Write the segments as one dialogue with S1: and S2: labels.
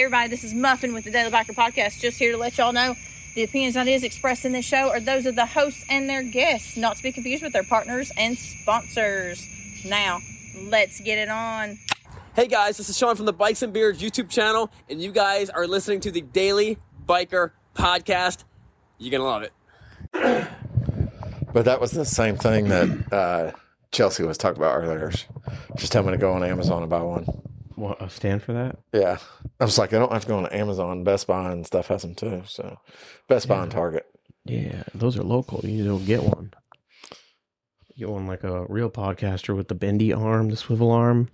S1: Hey everybody, this is Muffin with the Daily Biker Podcast. Just here to let y'all know the opinions and ideas expressed in this show are those of the hosts and their guests, not to be confused with their partners and sponsors. Now, let's get it on.
S2: Hey guys, this is Sean from the Bikes and Beards YouTube channel, and you guys are listening to the Daily Biker Podcast. You're going to love it.
S3: But that was the same thing that Chelsea was talking about earlier. Just tell me to go on Amazon and buy one.
S4: What, a stand for that?
S3: Yeah. I was like, I don't have to go on Amazon. Best Buy and stuff has them too. So Best Buy and Target.
S4: Yeah, those are local. You don't get one. You get one like a real podcaster with the bendy arm, the swivel arm.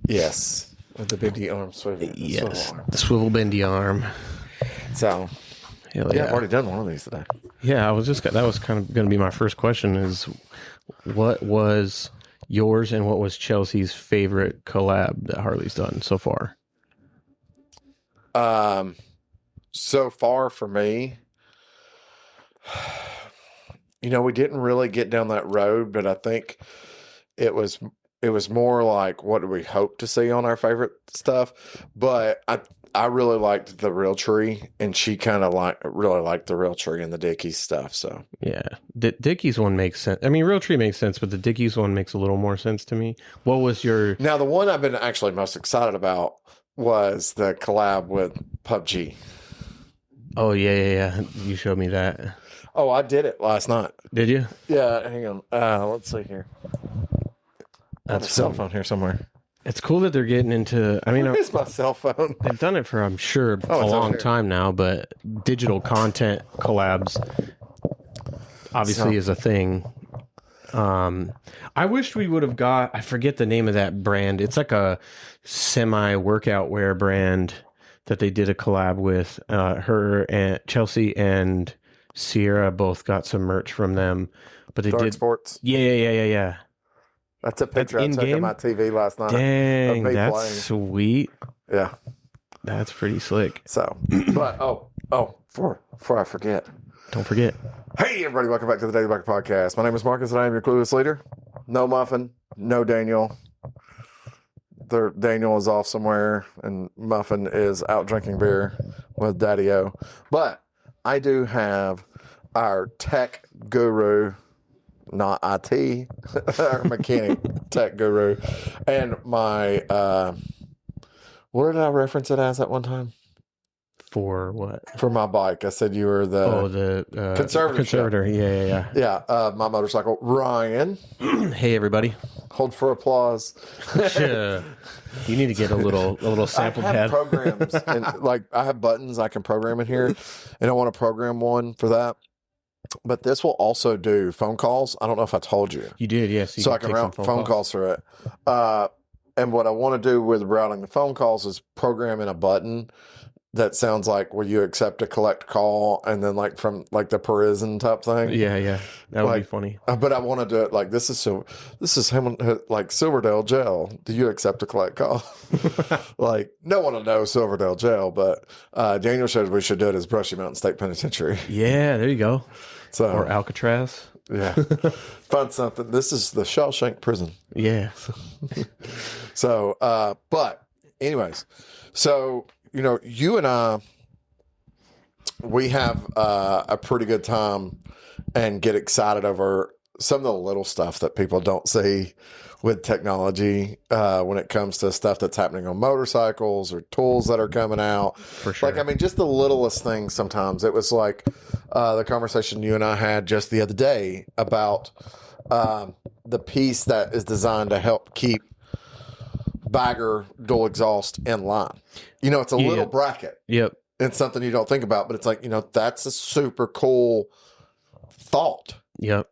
S3: Yes. With the bendy arm swivel.
S4: Yes,
S3: swivel arm.
S4: the swivel bendy arm.
S3: So,
S4: Hell yeah.
S3: I've already done one of these today.
S4: Yeah, that was kind of going to be my first question is what was yours and what was Chelsea's favorite collab that Harley's done so far?
S3: So far for me, we didn't really get down that road, but I think it was more like what do we hope to see on our favorite stuff. But I really liked the Real Tree, and she kind of really liked the Real Tree and the Dickies stuff. So
S4: yeah, the Dickies one makes sense. I mean, Real Tree makes sense, but the Dickies one makes a little more sense to me. What was your...
S3: Now, the one I've been actually most excited about was the collab with PUBG.
S4: Oh, yeah. You showed me that.
S3: Oh, I did it last night.
S4: Did you?
S3: Yeah, hang on. Let's see here. That's a cell phone here somewhere.
S4: It's cool that they're getting into... I mean,
S3: where's my cell phone?
S4: They've done it for, I'm sure, a long time now, but digital content collabs obviously is a thing. I wished we would have got... I forget the name of that brand. It's like a semi-workout wear brand that they did a collab with. Her and Chelsea and Sierra both got some merch from them. But they did...
S3: Sports.
S4: Yeah.
S3: That's a picture I took of my TV last night.
S4: Dang,
S3: of me
S4: that's
S3: playing.
S4: sweet.
S3: Yeah.
S4: That's pretty slick.
S3: So, but, before I forget.
S4: Don't forget.
S3: Hey, everybody, welcome back to the Daily Biker Podcast. My name is Marcus, and I am your clueless leader. No Muffin, no Daniel. Daniel is off somewhere, and Muffin is out drinking beer with Daddy-O. But I do have our tech guru, not IT, our mechanic tech guru, and my, what did I reference it as at one time?
S4: For what?
S3: For my bike. I said you were the
S4: conservator. Yeah.
S3: Yeah, my motorcycle. Ryan.
S4: Hey, everybody.
S3: Hold for applause.
S4: You need to get a little sample
S3: I have
S4: pad.
S3: programs, and I have buttons I can program in here, and I want to program one for that. But this will also do phone calls. I don't know if I told you.
S4: You did, yes.
S3: So I can route phone calls through it. And what I want to do with routing the phone calls is program in a button that sounds like will you accept a collect call, and then from the Parisian type thing.
S4: Yeah. That would be funny.
S3: But I want to do it this is him like Silverdale Jail. Do you accept a collect call? No one will know Silverdale Jail, but Daniel said we should do it as Brushy Mountain State Penitentiary.
S4: Yeah, there you go.
S3: So
S4: or Alcatraz.
S3: Yeah. Find something. This is the Shawshank prison.
S4: Yeah.
S3: So but anyways, so you and I, we have a pretty good time and get excited over some of the little stuff that people don't see with technology when it comes to stuff that's happening on motorcycles or tools that are coming out.
S4: For sure.
S3: Just the littlest things sometimes. It was the conversation you and I had just the other day about the piece that is designed to help keep bagger dual exhaust in line. It's a little bracket.
S4: Yep.
S3: It's something you don't think about, but it's that's a super cool thought.
S4: Yep.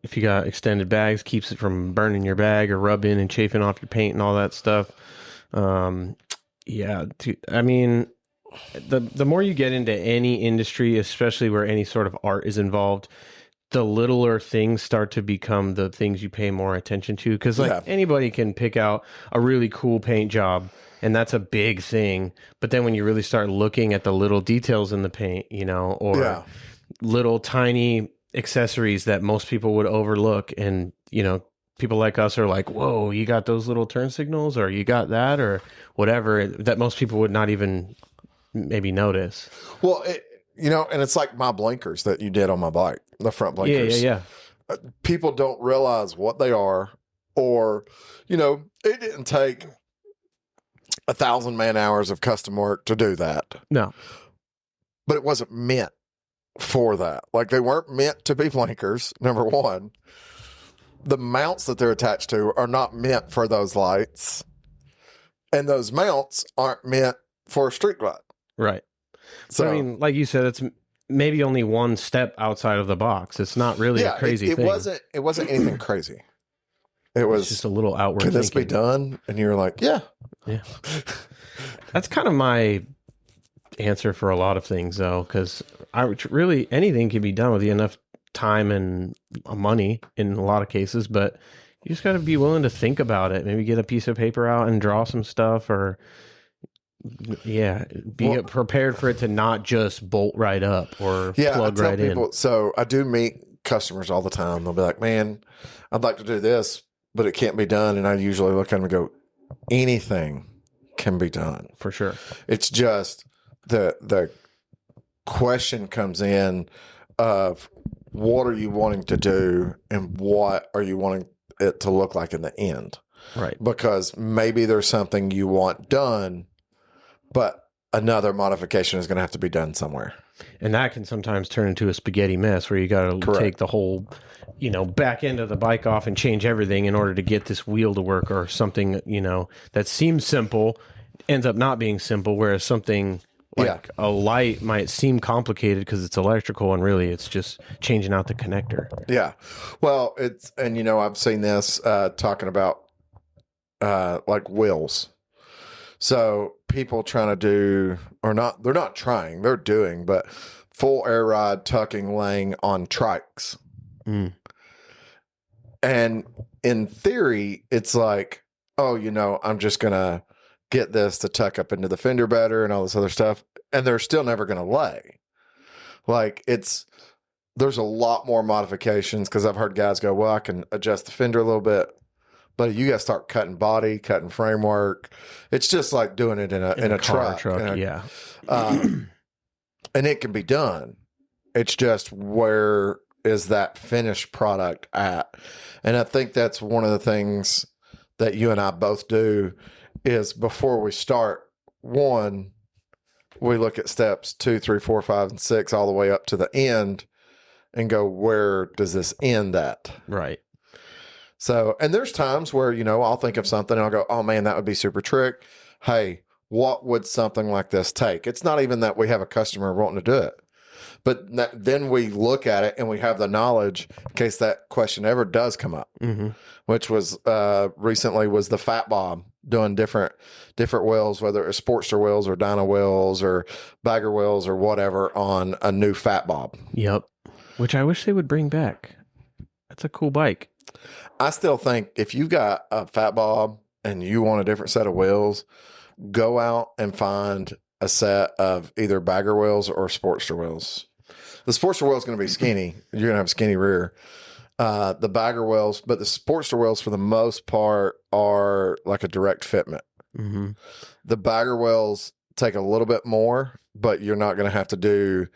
S4: If you got extended bags, keeps it from burning your bag or rubbing and chafing off your paint and all that stuff. I mean, the more you get into any industry, especially where any sort of art is involved, the littler things start to become the things you pay more attention to. Because anybody can pick out a really cool paint job, and that's a big thing. But then when you really start looking at the little details in the paint, little tiny accessories that most people would overlook, and people like us are like, whoa, you got those little turn signals, or you got that, or whatever, that most people would not even maybe notice.
S3: Well, and it's like my blinkers that you did on my bike, the front blinkers.
S4: Yeah.
S3: People don't realize what they are, or, it didn't take 1,000 man hours of custom work to do that.
S4: No.
S3: But it wasn't meant for that. Like, they weren't meant to be blinkers, number one. The mounts that they're attached to are not meant for those lights. And those mounts aren't meant for a street light.
S4: Right.
S3: So,
S4: I mean, like you said, it's maybe only one step outside of the box. It's not really a crazy thing.
S3: It wasn't anything crazy. It was
S4: just a little outward
S3: Can this
S4: thinking.
S3: be done? And you're like, yeah.
S4: That's kind of my answer for a lot of things, though, because really anything can be done with enough time and money in a lot of cases, but you just got to be willing to think about it. Maybe get a piece of paper out and draw some stuff, or be prepared for it to not just bolt right up or plug right in.
S3: So I do meet customers all the time. They'll be like, man, I'd like to do this, but it can't be done. And I usually look at them and go, anything can be done.
S4: For sure.
S3: It's just the question comes in of what are you wanting to do and what are you wanting it to look like in the end?
S4: Right.
S3: Because maybe there's something you want done, but another modification is going to have to be done somewhere.
S4: And that can sometimes turn into a spaghetti mess where you got to take the whole, back end of the bike off and change everything in order to get this wheel to work, or something, that seems simple ends up not being simple, whereas something like a light might seem complicated because it's electrical, and really it's just changing out the connector.
S3: Yeah. Well, I've seen this talking about like wheels. So people trying to do, they're not trying, they're doing, but full air ride tucking laying on trikes.
S4: Mm.
S3: And in theory, it's like, I'm just going to get this to tuck up into the fender better and all this other stuff. And they're still never going to lay. Like, there's a lot more modifications, because I've heard guys go, well, I can adjust the fender a little bit. But you got to start cutting body, cutting framework. It's just like doing it in a truck.
S4: Yeah.
S3: And it can be done. It's just, where is that finished product at? And I think that's one of the things that you and I both do is, before we start, one, we look at steps 2, 3, 4, 5, and 6 all the way up to the end and go, where does this end at?
S4: Right.
S3: So, and there's times where, I'll think of something and I'll go, oh man, that would be super trick. Hey, what would something like this take? It's not even that we have a customer wanting to do it, but then we look at it and we have the knowledge in case that question ever does come up, which was recently was the Fat Bob doing different wheels, whether it's Sportster wheels or Dyna wheels or Bagger wheels or whatever, on a new Fat Bob.
S4: Yep. Which I wish they would bring back. That's a cool bike.
S3: I still think if you got a Fat Bob and you want a different set of wheels, go out and find a set of either Bagger wheels or Sportster wheels. The Sportster wheel is going to be skinny. You're going to have a skinny rear. The Bagger wheels, but the Sportster wheels for the most part are like a direct fitment.
S4: Mm-hmm.
S3: The Bagger wheels take a little bit more, but you're not going to have to do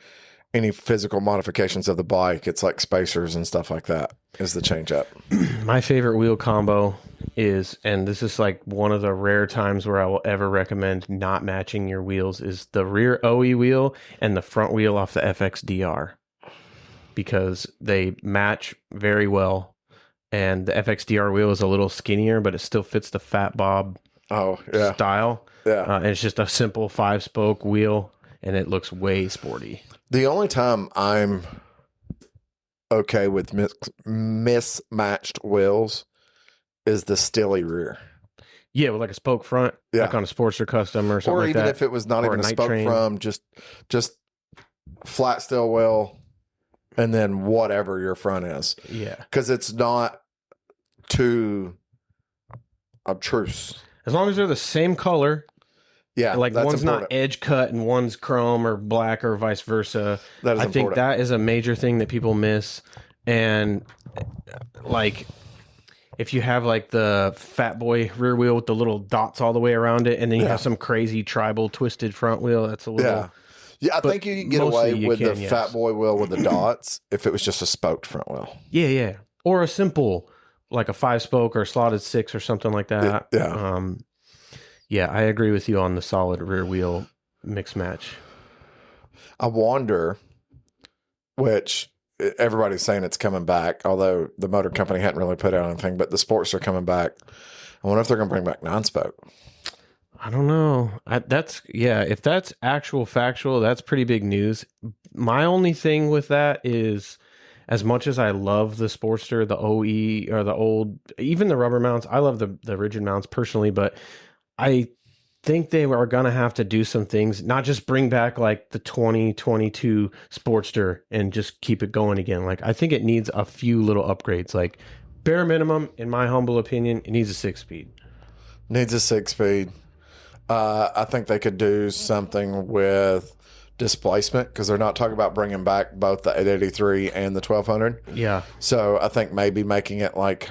S3: any physical modifications of the bike. It's like spacers and stuff like that is the change up.
S4: My favorite wheel combo is, and this is like one of the rare times where I will ever recommend not matching your wheels, is the rear OE wheel and the front wheel off the FXDR, because they match very well. And the FXDR wheel is a little skinnier, but it still fits the Fat Bob style.
S3: Yeah.
S4: And it's just a simple 5-spoke wheel, and it looks way sporty.
S3: The only time I'm okay with mismatched wheels is the stilly rear.
S4: Yeah, with like a spoke front, like on a Sportster Custom or something like that.
S3: Or even if it was not
S4: or
S3: even a
S4: night
S3: spoke
S4: train.
S3: from, just flat steel wheel, and then whatever your front is.
S4: Yeah.
S3: Because it's not too obtruse.
S4: As long as they're the same color.
S3: Yeah,
S4: like
S3: that's
S4: one's
S3: important.
S4: not edge cut and one's chrome or black or vice versa.
S3: That is
S4: I think
S3: important.
S4: that is a major thing that people miss. And like, if you have like the Fat Boy rear wheel with the little dots all the way around it, and then you have some crazy tribal twisted front wheel, that's a little.
S3: Yeah, I think you can get away with the Fat Boy wheel with the dots if it was just a spoked front wheel.
S4: Yeah. Or a simple, like a 5-spoke or slotted 6 or something like that. Yeah, I agree with you on the solid rear wheel mix match.
S3: I wonder, which everybody's saying it's coming back, although the motor company hadn't really put out anything, but the Sports are coming back. I wonder if they're going to bring back 9-spoke.
S4: I don't know. If that's actual factual, that's pretty big news. My only thing with that is, as much as I love the Sportster, the OE, or the old, even the rubber mounts, I love the rigid mounts personally, but I think they are going to have to do some things, not just bring back like the 2022 Sportster and just keep it going again. Like, I think it needs a few little upgrades. Like, bare minimum, in my humble opinion, it needs a 6-speed.
S3: Needs a 6-speed. I think they could do something with displacement, because they're not talking about bringing back both the 883 and the 1200.
S4: Yeah.
S3: So I think maybe making it like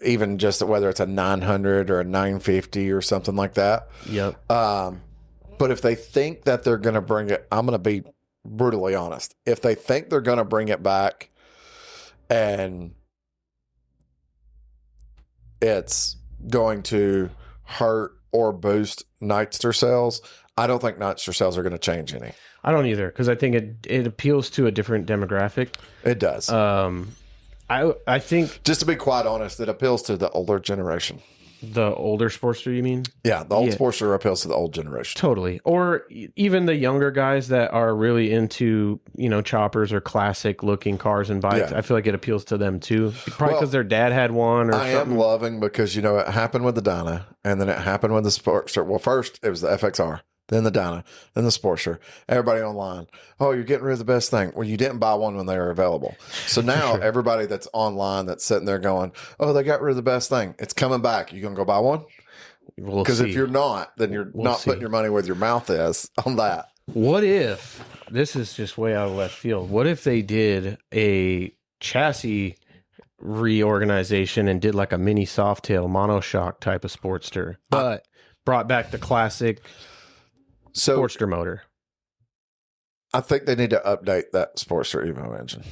S3: even just whether it's a 900 or a 950 or something like that.
S4: Yep.
S3: But if they think that they're going to bring it, I'm going to be brutally honest. If they think they're going to bring it back and it's going to hurt or boost Nightster sales, I don't think Nightster sales are going to change any.
S4: I don't either, because I think it appeals to a different demographic.
S3: It does.
S4: I think,
S3: just to be quite honest, it appeals to the older generation.
S4: The older Sportster, you mean?
S3: Yeah, the old Sportster appeals to the old generation.
S4: Totally. Or even the younger guys that are really into, choppers or classic looking cars and bikes. Yeah. I feel like it appeals to them too. Probably because their dad had one or something. I am
S3: loving, because, it happened with the Dyna, and then it happened with the Sportster. Well, first it was the FXR, then the Dyna, then the Sportster. Everybody online, oh, you're getting rid of the best thing. Well, you didn't buy one when they were available. So now everybody that's online that's sitting there going, oh, they got rid of the best thing. It's coming back. You going to go buy one? Because if you're not, then you're not putting your money where your mouth is on that.
S4: What if, this is just way out of left field, what if they did a chassis reorganization and did like a mini Softail monoshock type of Sportster, but brought back the classic Sportster motor?
S3: I think they need to update that Sportster Evo engine.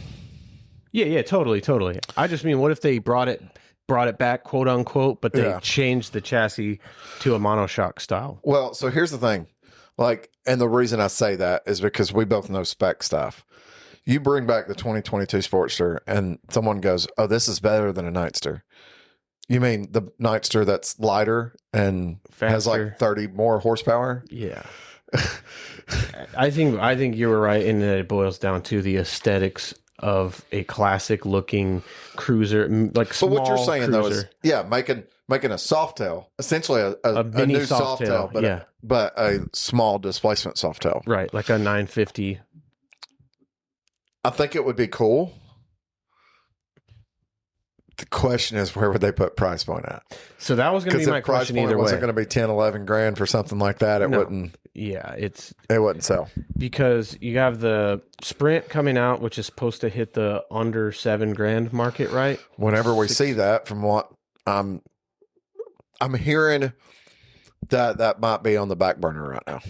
S4: Yeah, totally. I just mean, what if they brought it back, quote unquote, but they changed the chassis to a monoshock style?
S3: Well, so here's the thing. And the reason I say that is because we both know spec stuff. You bring back the 2022 Sportster and someone goes, oh, this is better than a Nightster. You mean the Nightster that's lighter and faster, has like 30 more horsepower?
S4: Yeah. I think you were right in that it boils down to the aesthetics of a classic looking cruiser, like small. But what you're saying
S3: cruiser. Though is, making a Softail, essentially a new Softail, but a small displacement Softail,
S4: right? Like a 950.
S3: I think it would be cool. The question is, where would they put price point at?
S4: So that was going to be my question either way.
S3: Wasn't going to be 10, 11 grand for something like that. It wouldn't.
S4: Yeah, it
S3: wouldn't sell, because
S4: you have the Sprint coming out, which is supposed to hit the under $7,000 market, right?
S3: Whenever we see that, from what I'm hearing, that might be on the back burner right now.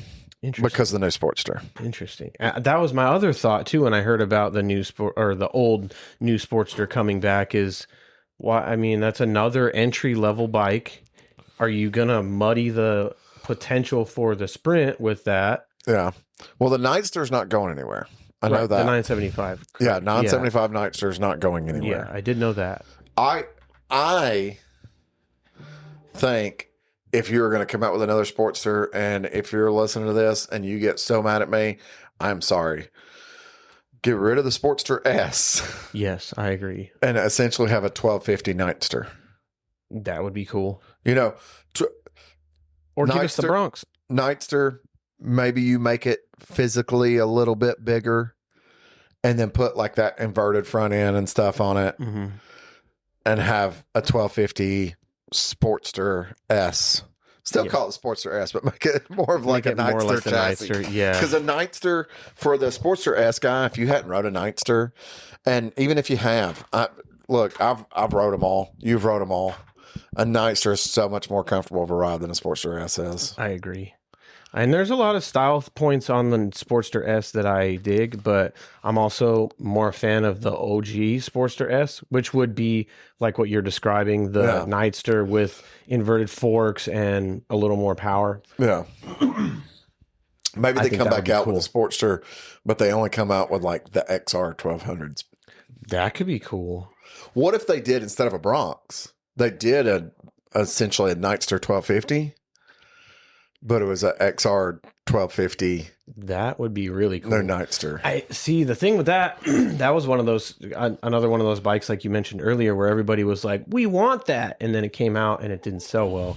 S3: Because of the new Sportster.
S4: Interesting. That was my other thought too when I heard about the the old new Sportster coming back. Is why, I mean, that's another entry level bike. Are you gonna muddy the potential for the Sprint with that?
S3: Yeah. Well, the Nightster's not going anywhere. I know that.
S4: The 975. Correct.
S3: Yeah, 975 Nightster's not going anywhere.
S4: Yeah, I did know that.
S3: I think if you're going to come out with another Sportster, and if you're listening to this and you get so mad at me, I'm sorry. Get rid of the Sportster S.
S4: Yes, I agree.
S3: And essentially have a 1250 Nightster.
S4: That would be cool.
S3: Or
S4: give us the Bronx.
S3: Nightster, maybe you make it physically a little bit bigger and then put like that inverted front end and stuff on it, and have a 1250 Sportster S. Still call it Sportster S, but make it more of like a Nightster chassis. Because a Nightster, for the Sportster S guy, if you hadn't rode a Nightster, and even if you have, look, I've rode them all. You've rode them all. A Nightster is so much more comfortable of a ride than a Sportster S is.
S4: I agree. And there's a lot of style points on the Sportster S that I dig, but I'm also more a fan of the OG Sportster S, which would be like what you're describing, the Nightster with inverted forks and a little more power.
S3: Yeah. Maybe they come back out with a Sportster, but they only come out with like the XR 1200s.
S4: That could be cool.
S3: What if they did, instead of a Bronx, they did essentially a Nightster 1250, but it was a XR 1250.
S4: That would be really cool.
S3: No Nightster.
S4: I see the thing with that. That was one of those, another one of those bikes like you mentioned earlier, where everybody was like, "We want that," and then it came out and it didn't sell well.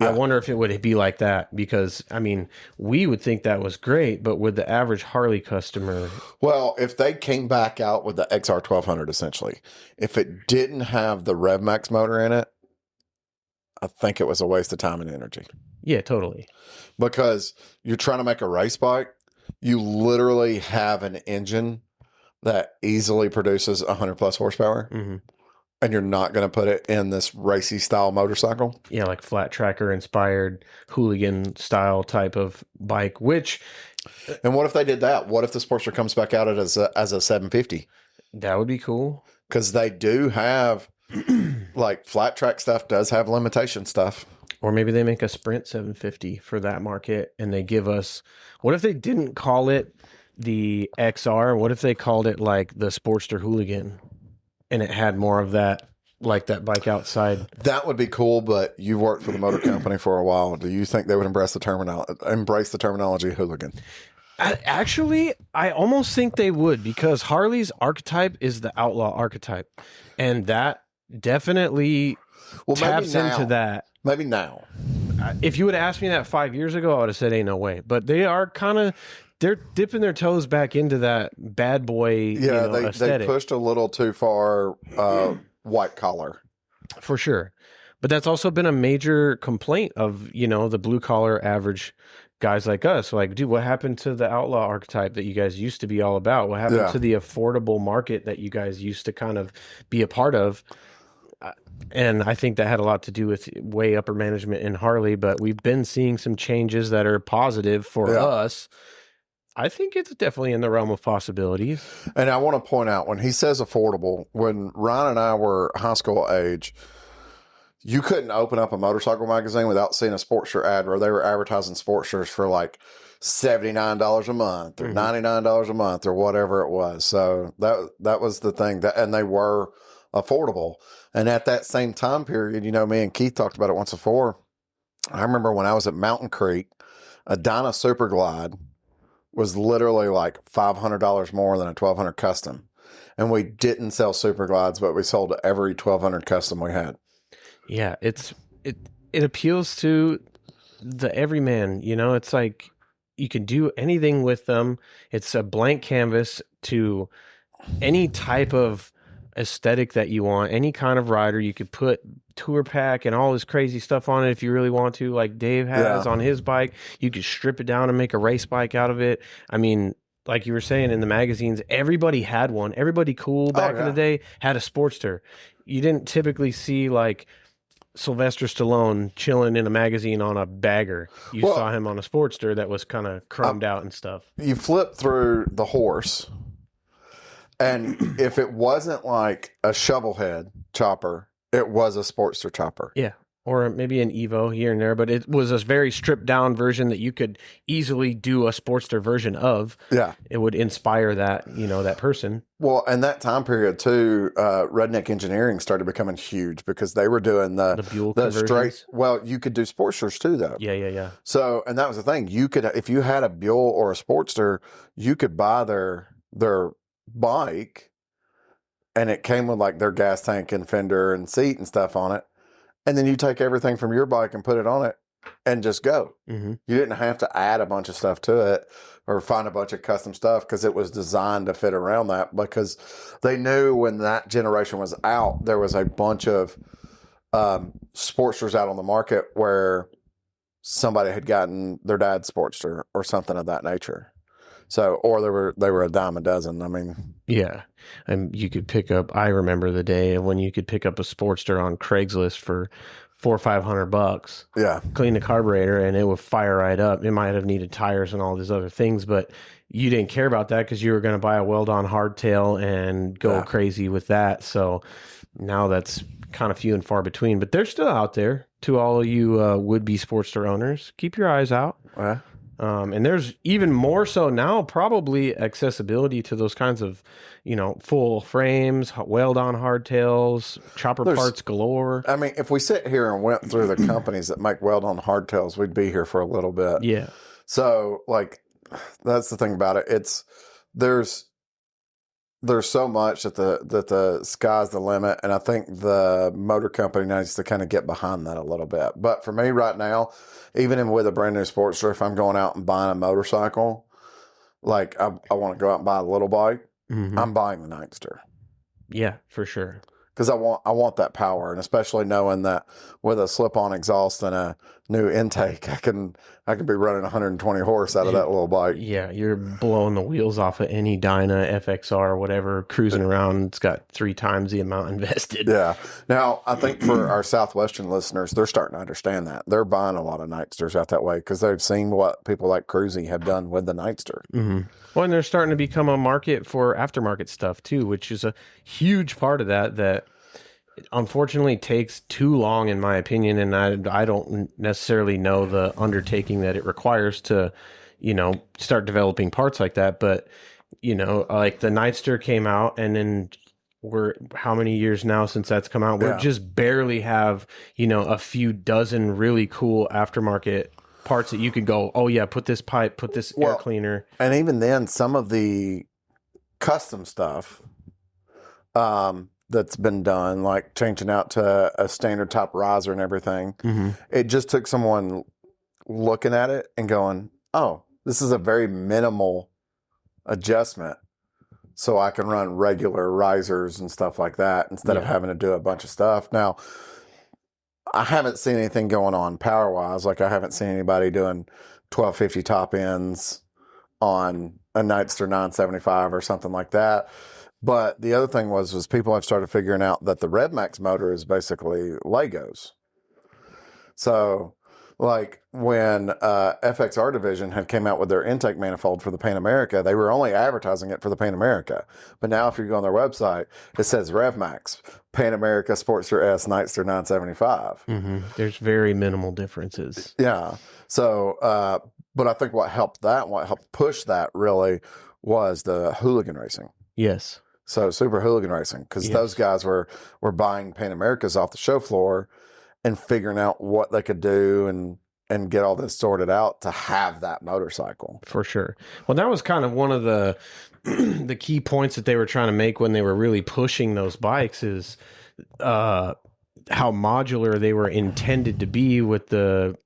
S4: Yeah. I wonder if it would be like that, because I mean, we would think that was great, but with the average Harley customer,
S3: well, if they came back out with the XR 1200, essentially, if it didn't have the RevMax motor in it, I think it was a waste of time and energy.
S4: Yeah, totally.
S3: Because you're trying to make a race bike, you literally have an engine that easily produces 100 plus horsepower. Mm-hmm. And you're not going to put it in this racy style motorcycle?
S4: Yeah, like flat tracker inspired hooligan style type of bike, which...
S3: And what if they did that? What if the Sportster comes back out as a 750?
S4: That would be cool.
S3: Because they do have, like, flat track stuff does have limitation stuff.
S4: Or maybe they make a Sprint 750 for that market, and they give us... What if they didn't call it the XR? What if they called it, like, the Sportster Hooligan? And it had more of that, like that bike outside. That
S3: would be cool, but you've worked for the motor company for a while. Do you think they would embrace the terminology hooligan?
S4: Actually, I almost think they would, because Harley's archetype is the outlaw archetype. And that definitely taps into that.
S3: Maybe now.
S4: If you would have asked me that 5 years ago, I would have said, ain't no way. But they are kind of... They're dipping their toes back into that bad boy aesthetic.
S3: They pushed a little too far white collar.
S4: For sure. But that's also been a major complaint of, the blue collar average guys like us. Like, dude, what happened to the outlaw archetype that you guys used to be all about? What happened to the affordable market that you guys used to kind of be a part of? And I think that had a lot to do with way upper management in Harley, but we've been seeing some changes that are positive for us. I think it's definitely in the realm of possibilities.
S3: And I want to point out, when he says affordable, when Ryan and I were high school age, you couldn't open up a motorcycle magazine without seeing a Sportster ad where they were advertising Sportsters for like $79 a month or $99 a month or whatever it was. So that was the thing, and they were affordable. And at that same time period, me and Keith talked about it once before. I remember when I was at Mountain Creek, a Dyna Super Glide was literally like $500 more than a 1200 custom. And we didn't sell Super Glides, but we sold every 1200 custom we had.
S4: Yeah, it appeals to the everyman, it's like you can do anything with them. It's a blank canvas to any type of aesthetic that you want, any kind of rider. You could put tour pack and all this crazy stuff on it if you really want to, like Dave has on his bike. You could strip it down and make a race bike out of it. I mean, like you were saying, in the magazines, everybody had one. Everybody cool back in the day had a Sportster. You didn't typically see like Sylvester Stallone chilling in a magazine on a bagger. You saw him on a Sportster that was kind of chromed out and stuff.
S3: You flip through the horse, and if it wasn't like a shovelhead chopper, it was a Sportster chopper.
S4: Yeah. Or maybe an Evo here and there, but it was a very stripped down version that you could easily do a Sportster version of.
S3: Yeah.
S4: It would inspire that, that person.
S3: Well, and that time period too, Redneck Engineering started becoming huge because they were doing the
S4: Buell
S3: straight. Well, you could do Sportsters too, though.
S4: Yeah.
S3: So, and that was the thing. You could, if you had a Buell or a Sportster, you could buy their bike, and it came with like their gas tank and fender and seat and stuff on it. And then you take everything from your bike and put it on it and just go. Mm-hmm. You didn't have to add a bunch of stuff to it or find a bunch of custom stuff, because it was designed to fit around that, because they knew when that generation was out, there was a bunch of Sportsters out on the market where somebody had gotten their dad's Sportster or something of that nature. So, or they were a dime a dozen. I mean,
S4: Yeah. And you could pick up, I remember the day when you could pick up a Sportster on Craigslist for $400-500,
S3: yeah,
S4: clean the carburetor, and it would fire right up. It might have needed tires and all these other things, but you didn't care about that because you were going to buy a weld-on hardtail and go crazy with that. So now that's kind of few and far between, but they're still out there. To all of you would-be Sportster owners, keep your eyes out.
S3: yeah.
S4: And there's even more so now, probably accessibility to those kinds of, full frames, weld-on hardtails, chopper parts galore.
S3: I mean, if we sit here and went through the companies that make weld-on hardtails, we'd be here for a little bit.
S4: Yeah.
S3: So, like, that's the thing about it. There's so much that the sky's the limit, and I think the motor company needs to kind of get behind that a little bit. But for me right now, even with a brand new Sportster, if I'm going out and buying a motorcycle, like I want to go out and buy a little bike, I'm buying the Nightster.
S4: Yeah, for sure.
S3: Because I want that power, and especially knowing that with a slip-on exhaust and a new intake, I can be running 120 horse out of that little bike.
S4: Yeah, you're blowing the wheels off of any Dyna, FXR, or whatever, cruising around. It's got 3 times the amount invested.
S3: Yeah. Now, I think for our Southwestern listeners, they're starting to understand that. They're buying a lot of Nightsters out that way because they've seen what people like Cruisy have done with the Nightster.
S4: Mm-hmm. Well, and they're starting to become a market for aftermarket stuff, too, which is a huge part of that unfortunately takes too long, in my opinion, and I don't necessarily know the undertaking that it requires to, start developing parts like that. But, like the Nightster came out, and then we're how many years now since that's come out? We're just barely have, a few dozen really cool aftermarket parts that you could go, oh yeah, put this pipe, put this air cleaner.
S3: And even then, some of the custom stuff, that's been done, like changing out to a standard top riser and everything. It just took someone looking at it and going, oh, this is a very minimal adjustment, so I can run regular risers and stuff like that instead of having to do a bunch of stuff. Now, I haven't seen anything going on power-wise. Like, I haven't seen anybody doing 1250 top ends on a Nightster 975 or something like that. But the other thing was people have started figuring out that the RevMax motor is basically Legos. So, like when FXR division had came out with their intake manifold for the Pan America, they were only advertising it for the Pan America. But now if you go on their website, it says RevMax, Pan America Sportster S Nightster 975.
S4: There's very minimal differences.
S3: Yeah. So, but I think what helped push that really was the hooligan racing.
S4: Yes.
S3: So Super Hooligan Racing, because those guys were buying Pan Americas off the show floor and figuring out what they could do and get all this sorted out to have that motorcycle.
S4: For sure. Well, that was kind of one of the the key points that they were trying to make when they were really pushing those bikes is how modular they were intended to be with the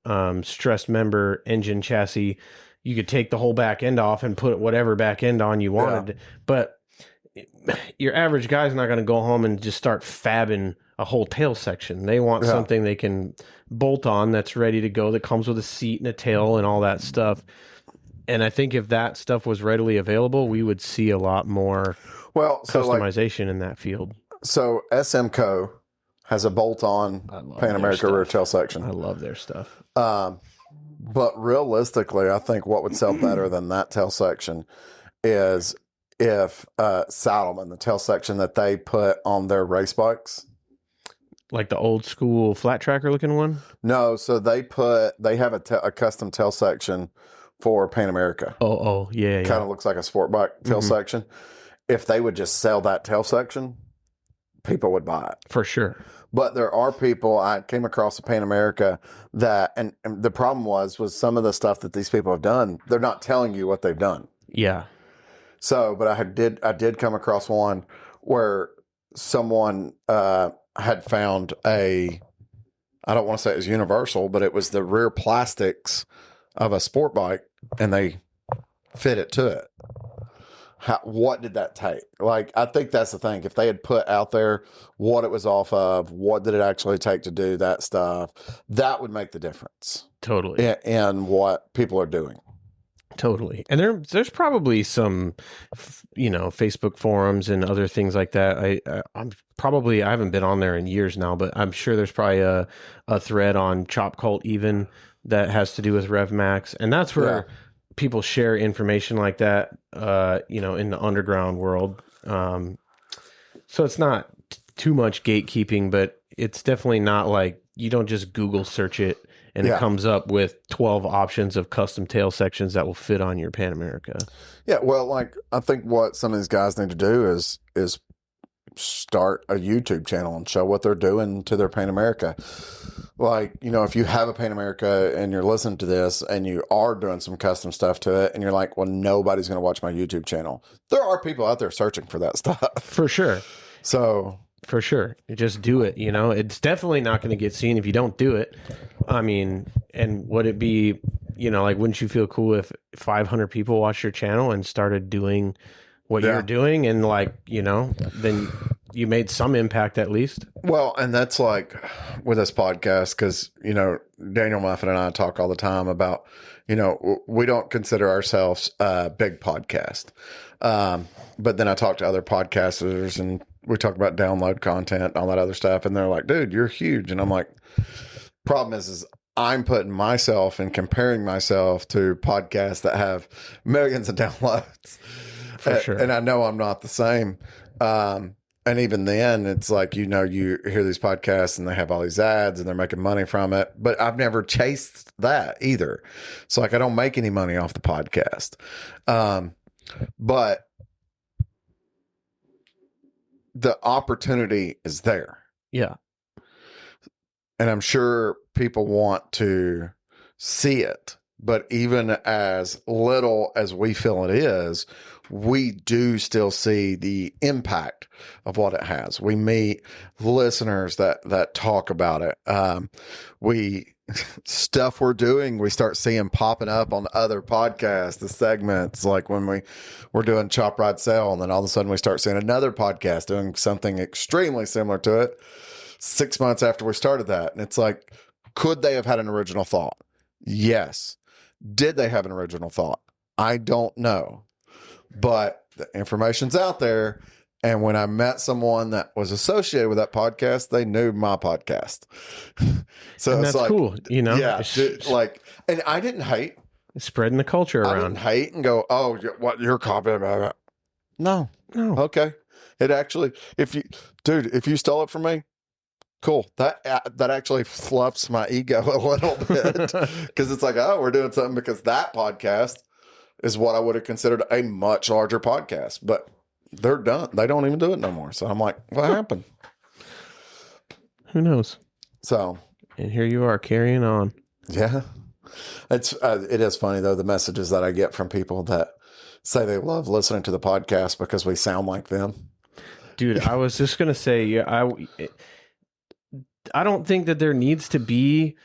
S4: stressed member engine chassis. You could take the whole back end off and put whatever back end on you wanted, but your average guy's not going to go home and just start fabbing a whole tail section. They want something they can bolt on that's ready to go, that comes with a seat and a tail and all that stuff. And I think if that stuff was readily available, we would see a lot more customization in that field.
S3: So SMCO has a bolt-on Pan America rear tail section.
S4: I love their stuff.
S3: But realistically, I think what would sell better than that tail section is if Saddleman, the tail section that they put on their race bikes.
S4: Like the old school flat tracker looking one?
S3: No, so they have a custom tail section for Pan America.
S4: Oh, yeah.
S3: Kind of looks like a sport bike tail section. If they would just sell that tail section, people would buy it.
S4: For sure.
S3: But there are people, I came across a Pan America that, and the problem was some of the stuff that these people have done, they're not telling you what they've done.
S4: Yeah.
S3: So, but I did come across one where someone had found I don't want to say it was universal, but it was the rear plastics of a sport bike, and they fit it to it. What did that take? Like, I think that's the thing. If they had put out there what it was off of, what did it actually take to do that stuff, that would make the difference.
S4: Totally.
S3: In what people are doing.
S4: totally. And there's probably some, Facebook forums and other things like that. I haven't been on there in years now, but I'm sure there's probably a thread on Chop Cult even that has to do with RevMax, and that's where people share information like that. In the underground world. So it's not too much gatekeeping, but it's definitely not like you don't just Google search it and it comes up with 12 options of custom tail sections that will fit on your Pan America.
S5: Yeah, well, like I think what some of these guys need to do is start a YouTube channel and show what they're doing to their Pan America. Like, if you have a Pan America and you're listening to this and you are doing some custom stuff to it and you're like, well, nobody's going to watch my YouTube channel. There are people out there searching for that stuff.
S4: For sure.
S5: So
S4: for sure. You just do it, It's definitely not going to get seen if you don't do it. I mean, and would it be, wouldn't you feel cool if 500 people watched your channel and started doing what you're doing and then you made some impact at least?
S5: Well, and that's like with this podcast, because, Daniel Muffin and I talk all the time about, we don't consider ourselves a big podcast. But then I talk to other podcasters and we talk about download content and all that other stuff. And they're like, dude, you're huge. And I'm like, problem is I'm putting myself and comparing myself to podcasts that have millions of downloads.
S4: For sure.
S5: And I know I'm not the same. And even then, it's like, you hear these podcasts and they have all these ads and they're making money from it. But I've never chased that either. So, like, I don't make any money off the podcast. But the opportunity is there.
S4: Yeah.
S5: And I'm sure people want to see it. But even as little as we feel it is, we do still see the impact of what it has. We meet listeners that talk about it. Stuff we're doing, we start seeing popping up on other podcasts, the segments, like when we're doing Chop Ride Sale, and then all of a sudden we start seeing another podcast doing something extremely similar to it 6 months after we started that. And it's like, could they have had an original thought? Yes. Did they have an original thought? I don't know. But the information's out there. And when I met someone that was associated with that podcast, they knew my podcast. So
S4: and
S5: it's
S4: that's
S5: like,
S4: cool,
S5: Yeah. And I didn't hate.
S4: Spreading the culture around.
S5: I didn't hate and go, oh, what, you're copying about? No. Okay. It actually, if you stole it from me, cool. That actually fluffs my ego a little bit, because it's like, oh, we're doing something because that podcast is what I would have considered a much larger podcast, but they're done. They don't even do it no more. So I'm like, what happened?
S4: Who knows?
S5: So,
S4: and here you are carrying on.
S5: Yeah, it is funny though, the messages that I get from people that say they love listening to the podcast because we sound like them.
S4: Dude, I was just gonna say, I don't think that there needs to be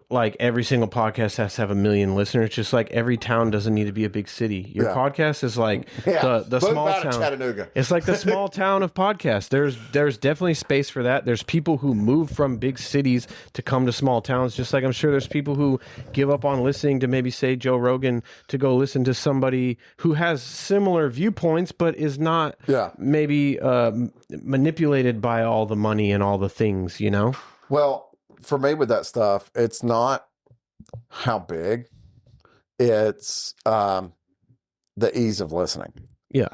S4: like every single podcast has to have 1 million listeners. Just like every town doesn't need to be a big city. Your podcast is like the small town.
S5: Chattanooga.
S4: It's like the small town of podcasts. There's definitely space for that. There's people who move from big cities to come to small towns. Just like I'm sure there's people who give up on listening to maybe say Joe Rogan to go listen to somebody who has similar viewpoints, but is not maybe manipulated by all the money and all the things,
S5: Well, for me with that stuff, it's not how big, it's the ease of listening.
S4: Yeah.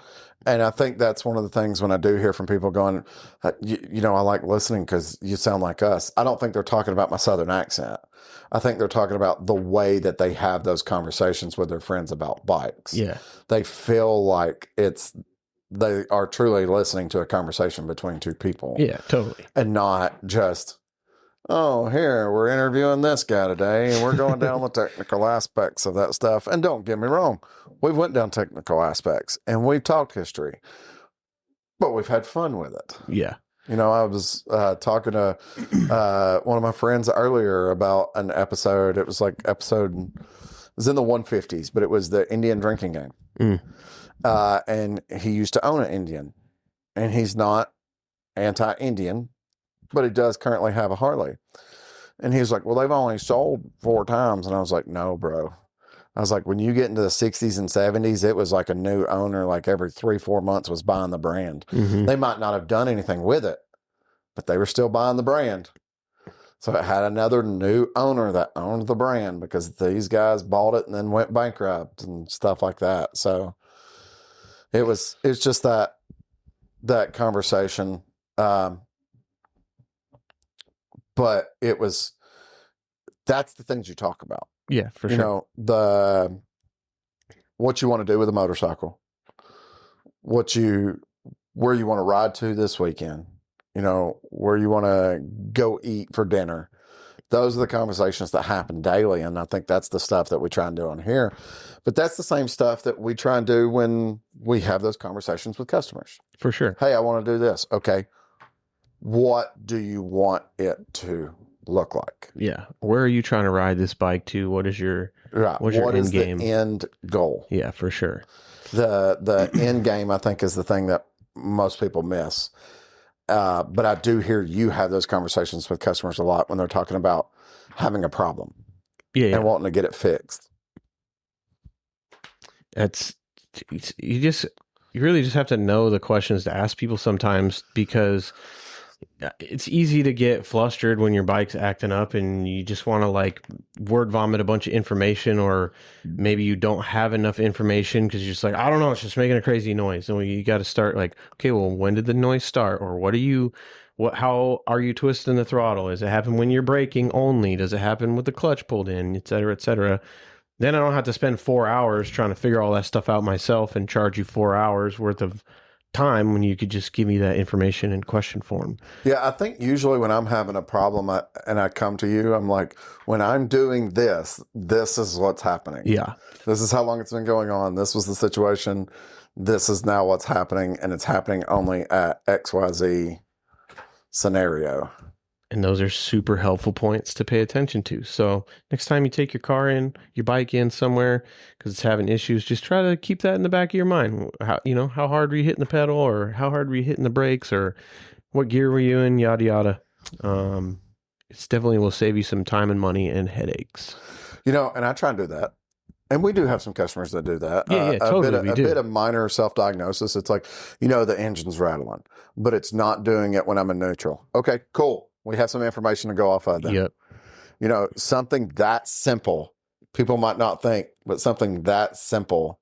S5: And I think that's one of the things when I do hear from people going, I like listening because you sound like us. I don't think they're talking about my Southern accent. I think they're talking about the way that they have those conversations with their friends about bikes.
S4: Yeah.
S5: They feel like they are truly listening to a conversation between two people.
S4: Yeah, totally.
S5: And not just, oh, here, we're interviewing this guy today, and we're going down the technical aspects of that stuff. And don't get me wrong, we've went down technical aspects, and we've talked history, but we've had fun with it.
S4: Yeah.
S5: I was talking to one of my friends earlier about an episode. It was in the 150s, but it was the Indian drinking game. And he used to own an Indian, and he's not anti-Indian, but he does currently have a Harley. And he was like, well, they've only sold 4 times. And I was like, no, bro, I was like, when you get into the 60s and 70s, it was like a new owner, like every 3-4 months was buying the brand. They might not have done anything with it, but they were still buying the brand. So it had another new owner that owned the brand because these guys bought it and then went bankrupt and stuff like that. So it's just that conversation. But that's the things you talk about.
S4: Yeah, for sure.
S5: You know, what you want to do with a motorcycle, where you want to ride to this weekend, you know, where you want to go eat for dinner. Those are the conversations that happen daily. And I think that's the stuff that we try and do on here. But that's the same stuff that we try and do when we have those conversations with customers.
S4: For sure.
S5: Hey, I want to do this. Okay. What do you want it to look like?
S4: Yeah. Where are you trying to ride this bike to? What is your
S5: end game? The end goal?
S4: Yeah, for sure.
S5: The end game, I think, is the thing that most people miss. But I do hear you have those conversations with customers a lot when they're talking about having a problem and wanting to get it fixed.
S4: You really just have to know the questions to ask people sometimes, because it's easy to get flustered when your bike's acting up and you just want to like word vomit a bunch of information, or maybe you don't have enough information because you're just like, I don't know, it's just making a crazy noise. And you got to start like, okay, well, when did the noise start? Or how are you twisting the throttle? Does it happen when you're braking only? Does it happen with the clutch pulled in, et cetera, et cetera? Then I don't have to spend 4 hours trying to figure all that stuff out myself and charge you 4 hours worth of time when you could just give me that information in question form.
S5: Yeah, I think usually when I'm having a problem and I come to you, I'm like, when I'm doing this is what's happening.
S4: Yeah.
S5: This is how long it's been going on. This was the situation. This is now what's happening, and it's happening only at XYZ scenario.
S4: And those are super helpful points to pay attention to. So next time you take your bike in somewhere because it's having issues, just try to keep that in the back of your mind. How hard were you hitting the pedal, or how hard were you hitting the brakes, or what gear were you in, yada, yada. It's definitely will save you some time and money and headaches. And
S5: I try and do that. And we do have some customers that do that.
S4: Yeah, totally.
S5: A bit of minor self-diagnosis. It's like, the engine's rattling, but it's not doing it when I'm in neutral. Okay, cool. We have some information to go off of then.
S4: Yep.
S5: Something that simple, people might not think, but something that simple,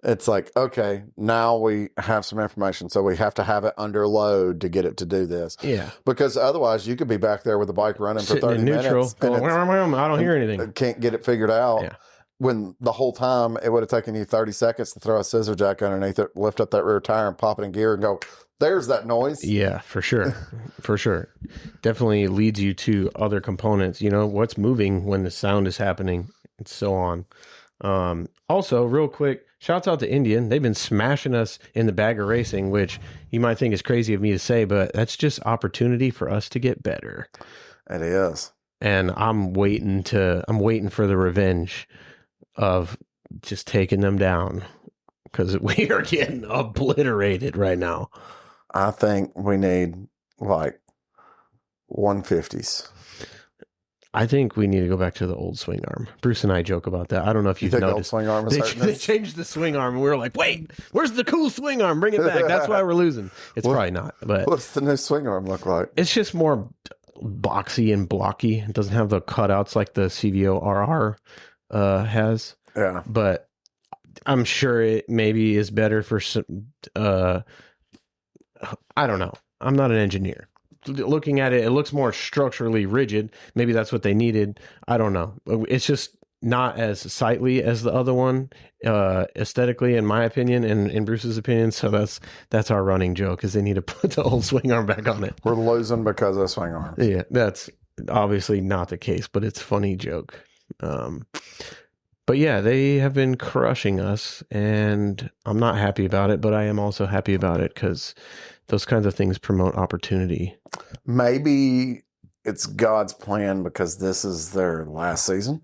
S5: it's like, okay, now we have some information. So we have to have it under load to get it to do this.
S4: Yeah.
S5: Because otherwise you could be back there with the bike running
S4: sitting
S5: for 30
S4: in neutral,
S5: minutes.
S4: Going, I don't hear anything.
S5: Can't get it figured out.
S4: Yeah.
S5: When the whole time it would have taken you 30 seconds to throw a scissor jack underneath it, lift up that rear tire and pop it in gear and go, there's that noise.
S4: Yeah, for sure. For sure. Definitely leads you to other components, what's moving when the sound is happening and so on. Also, real quick, shouts out to Indian. They've been smashing us in the bagger racing, which you might think is crazy of me to say, but that's just opportunity for us to get better.
S5: It is.
S4: And I'm waiting for the revenge of just taking them down, because we are getting obliterated right now.
S5: I think we need like 150s.
S4: I think we need to go back to the old swing arm. Bruce and I joke about that. I don't know if you've noticed.
S5: The old swing arm is
S4: they changed the swing arm, and we were like, wait, where's the cool swing arm? Bring it back. That's why we're losing. It's probably not. But
S5: what's the new swing arm look like?
S4: It's just more boxy and blocky. It doesn't have the cutouts like the CVO RR has.
S5: Yeah.
S4: But I'm sure it maybe is better for some... I don't know. I'm not an engineer. Looking at it, it looks more structurally rigid. Maybe that's what they needed. I don't know. It's just not as sightly as the other one, aesthetically, in my opinion, and in Bruce's opinion. So that's our running joke, is they need to put the old swing arm back on it.
S5: We're losing because of swing arms.
S4: Yeah, that's obviously not the case, but it's a funny joke. But yeah, they have been crushing us, and I'm not happy about it, but I am also happy about it because those kinds of things promote opportunity.
S5: Maybe it's God's plan because this is their last season.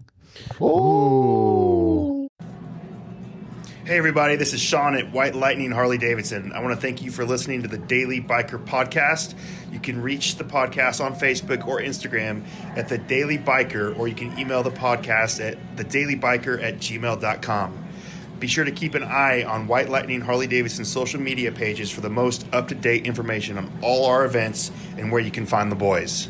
S4: Ooh.
S6: Hey everybody, this is Sean at White Lightning Harley Davidson. I want to thank you for listening to the Daily Biker Podcast. You can reach the podcast on Facebook or Instagram at The Daily Biker, or you can email the podcast at thedailybiker@gmail.com. Be sure to keep an eye on White Lightning Harley Davidson's social media pages for the most up-to-date information on all our events and where you can find the boys.